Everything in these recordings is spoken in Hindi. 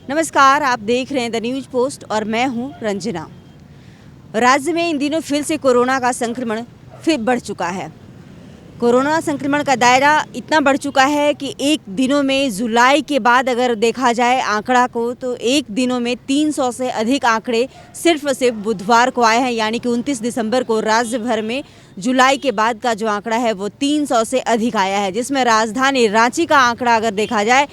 नमस्कार, आप देख रहे हैं द न्यूज पोस्ट और मैं हूं रंजना। राज्य में इन दिनों फिर से कोरोना का संक्रमण फिर बढ़ चुका है। कोरोना संक्रमण का दायरा इतना बढ़ चुका है कि एक दिनों में जुलाई के बाद अगर देखा जाए आंकड़ा को तो एक दिनों में 300 से अधिक आंकड़े सिर्फ और सिर्फ बुधवार को आए हैं, यानी कि 29 दिसंबर को राज्य भर में जुलाई के बाद का जो आंकड़ा है वो 300 से अधिक आया है, जिसमें राजधानी रांची का आंकड़ा अगर देखा जाए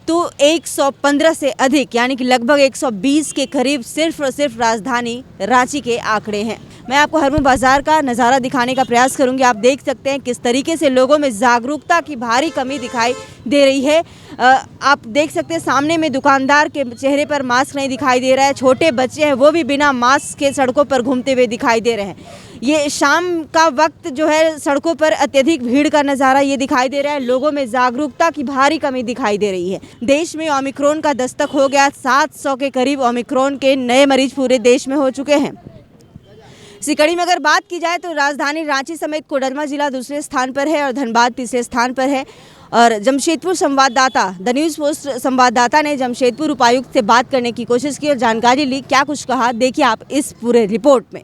तो 115 से अधिक यानी कि लगभग 120 के करीब सिर्फ और सिर्फ राजधानी रांची के आंकड़े हैं। मैं आपको हरमू बाजार का नज़ारा दिखाने का प्रयास करूंगी। आप देख सकते हैं किस तरीके से लोगों में जागरूकता की भारी कमी दिखाई दे रही है। आप देख सकते हैं सामने में दुकानदार के चेहरे पर मास्क नहीं दिखाई दे रहा है। छोटे बच्चे हैं वो भी बिना मास्क के सड़कों पर घूमते हुए दिखाई दे रहे हैं। ये शाम का वक्त जो है सड़कों पर अत्यधिक भीड़ का नज़ारा ये दिखाई दे रहा है। लोगों में जागरूकता की भारी कमी दिखाई दे रही है। देश में ओमिक्रॉन का दस्तक हो गया। 700 के करीब ओमिक्रॉन के नए मरीज पूरे देश में हो चुके हैं। इसी कड़ी में अगर बात की जाए तो राजधानी रांची समेत कोडरमा जिला दूसरे स्थान पर है और धनबाद तीसरे स्थान पर है। और जमशेदपुर संवाददाता द न्यूज़ पोस्ट संवाददाता ने जमशेदपुर उपायुक्त से बात करने की कोशिश की और जानकारी ली। क्या कुछ कहा, देखिए आप इस पूरे रिपोर्ट में।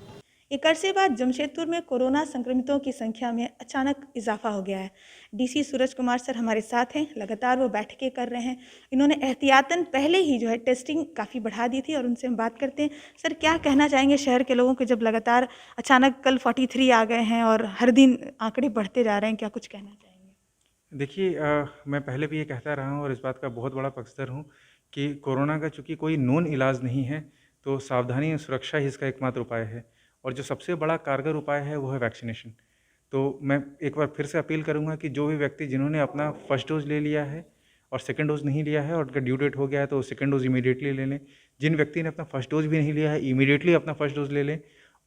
एक अरसे बाद जमशेदपुर में कोरोना संक्रमितों की संख्या में अचानक इजाफा हो गया है। डीसी सूरज कुमार सर हमारे साथ हैं, लगातार वो बैठकें कर रहे हैं। इन्होंने एहतियातन पहले ही जो है टेस्टिंग काफ़ी बढ़ा दी थी और उनसे हम बात करते हैं। सर, क्या कहना चाहेंगे शहर के लोगों को, जब लगातार अचानक कल 43 आ गए हैं और हर दिन आंकड़े बढ़ते जा रहे हैं, क्या कुछ कहना चाहेंगे? देखिए, मैं पहले भी ये कहता रहा हूँ और इस बात का बहुत बड़ा पक्षधर हूँ कि कोरोना का चूँकि कोई नोन इलाज नहीं है, तो सावधानी और सुरक्षा ही इसका एकमात्र उपाय है। और जो सबसे बड़ा कारगर उपाय है वो है वैक्सीनेशन। तो मैं एक बार फिर से अपील करूँगा कि जो भी व्यक्ति जिन्होंने अपना फर्स्ट डोज ले लिया है और सेकंड डोज नहीं लिया है और उनका ड्यू डेट हो गया है तो सेकंड डोज इमीडिएटली ले लें। जिन व्यक्ति ने अपना फर्स्ट डोज भी नहीं लिया है इमीडिएटली अपना फर्स्ट डोज ले लें।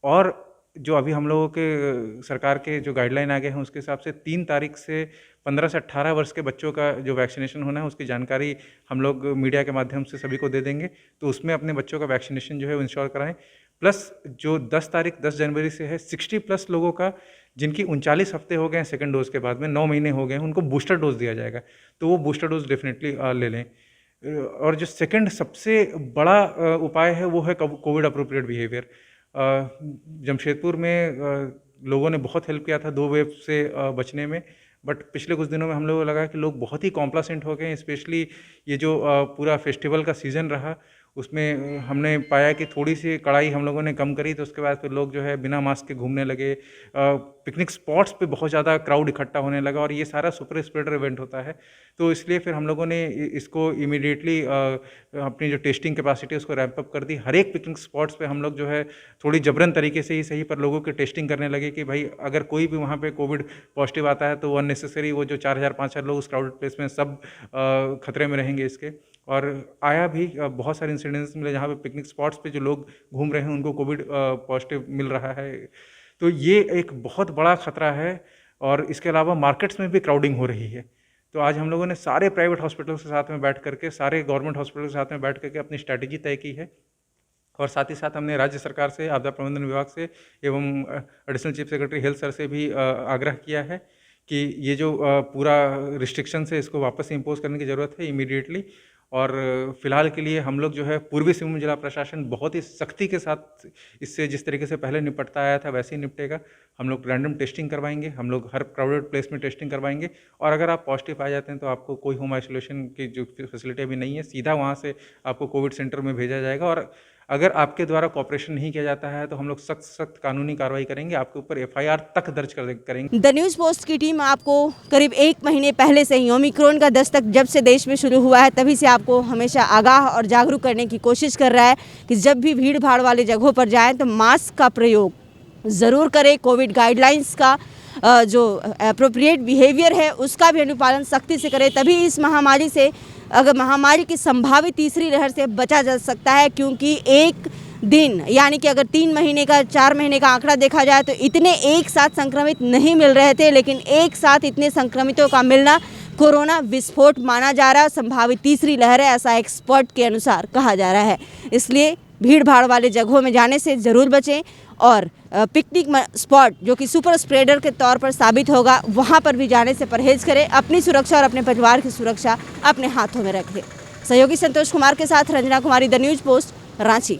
और जो अभी हम लोगों के सरकार के जो गाइडलाइन आ गए हैं उसके हिसाब से 3 तारीख से 15 से 18 वर्ष के बच्चों का जो वैक्सीनेशन होना है उसकी जानकारी हम लोग मीडिया के माध्यम से सभी को दे देंगे। तो उसमें अपने बच्चों का वैक्सीनेशन जो है वो इंश्योर कराएं। प्लस जो 10 जनवरी से है 60+ लोगों का जिनकी 39 हफ्ते हो गए हैं सेकंड डोज के बाद में 9 महीने हो गए हैं उनको बूस्टर डोज दिया जाएगा। तो वो बूस्टर डोज डेफिनेटली ले लें। और जो सेकंड सबसे बड़ा उपाय है वो है कोविड अप्रोप्रिएट बिहेवियर। जमशेदपुर में लोगों ने बहुत हेल्प किया था 2 वेव से बचने में, बट पिछले कुछ दिनों में हम लोगों को लगा कि लोग बहुत ही कॉम्प्लासेंट हो गए हैं। स्पेशली ये जो पूरा फेस्टिवल का सीज़न रहा उसमें हमने पाया कि थोड़ी सी कड़ाई हम लोगों ने कम करी तो उसके बाद फिर लोग जो है बिना मास्क के घूमने लगे। पिकनिक स्पॉट्स पे बहुत ज़्यादा क्राउड इकट्ठा होने लगा और ये सारा सुपर स्प्रेडर इवेंट होता है। तो इसलिए फिर हम लोगों ने इसको इमीडिएटली अपनी जो टेस्टिंग कैपेसिटी उसको रैंप अप कर दी। हर एक पिकनिक स्पॉट्स पे हम लोग जो है थोड़ी जबरन तरीके से ही सही पर लोगों की टेस्टिंग करने लगे कि भाई अगर कोई भी वहाँ पे कोविड पॉजिटिव आता है तो वो अननेसेसरी वो जो 4000-5000 लोग उस क्राउडेड प्लेस में सब खतरे में रहेंगे इसके। और आया भी बहुत सारे इंसिडेंट्स मिले जहाँ पे पिकनिक स्पॉट्स पे जो लोग घूम रहे हैं उनको कोविड पॉजिटिव मिल रहा है। तो ये एक बहुत बड़ा खतरा है। और इसके अलावा मार्केट्स में भी क्राउडिंग हो रही है। तो आज हम लोगों ने सारे प्राइवेट हॉस्पिटल्स के साथ में बैठ करके, सारे गवर्नमेंट हॉस्पिटल के साथ में बैठ करके अपनी स्ट्रैटेजी तय की है। और साथ ही साथ हमने राज्य सरकार से, आपदा प्रबंधन विभाग से एवं additional chief secretary health sir से भी आग्रह किया है कि ये जो पूरा रिस्ट्रिक्शंस है इसको वापस इम्पोज करने की ज़रूरत है इमीडिएटली। और फिलहाल के लिए हम लोग जो है पूर्वी सिंहभूम जिला प्रशासन बहुत ही सख्ती के साथ इससे जिस तरीके से पहले निपटता आया था वैसे ही निपटेगा। हम लोग रैंडम टेस्टिंग करवाएंगे, हम लोग हर क्राउडेड प्लेस में टेस्टिंग करवाएंगे। और अगर आप पॉजिटिव आ जाते हैं तो आपको कोई होम आइसोलेशन की जो फैसिलिटी अभी नहीं है, सीधा वहाँ से आपको कोविड सेंटर में भेजा जाएगा। और अगर आपके द्वारा कॉपरेशन नहीं किया जाता है तो हम लोग सख्त कानूनी कार्रवाई करेंगे, आपके ऊपर FIR तक दर्ज करेंगे। द न्यूज़ पोस्ट की टीम आपको करीब 1 महीने पहले से ही ओमिक्रॉन का दस्तक जब से देश में शुरू हुआ है तभी से आपको हमेशा आगाह और जागरूक करने की कोशिश कर रहा है कि जब भी भीड़ भाड़ वाले जगहों पर जाएं तो मास्क का प्रयोग ज़रूर करें। कोविड गाइडलाइंस का जो अप्रोप्रिएट बिहेवियर है उसका भी अनुपालन सख्ती से करें, तभी इस महामारी से, अगर महामारी की संभावित तीसरी लहर से बचा जा सकता है। क्योंकि एक दिन यानी कि अगर 3 महीने का 4 महीने का आंकड़ा देखा जाए तो इतने एक साथ संक्रमित नहीं मिल रहे थे, लेकिन एक साथ इतने संक्रमितों का मिलना कोरोना विस्फोट माना जा रहा है। संभावित तीसरी लहर है ऐसा एक्सपर्ट के अनुसार कहा जा रहा है। इसलिए भीड़ भाड़ वाले जगहों में जाने से ज़रूर बचें और पिकनिक स्पॉट जो कि सुपर स्प्रेडर के तौर पर साबित होगा वहाँ पर भी जाने से परहेज़ करें। अपनी सुरक्षा और अपने परिवार की सुरक्षा अपने हाथों में रखें। सहयोगी संतोष कुमार के साथ रंजना कुमारी, द न्यूज पोस्ट, रांची।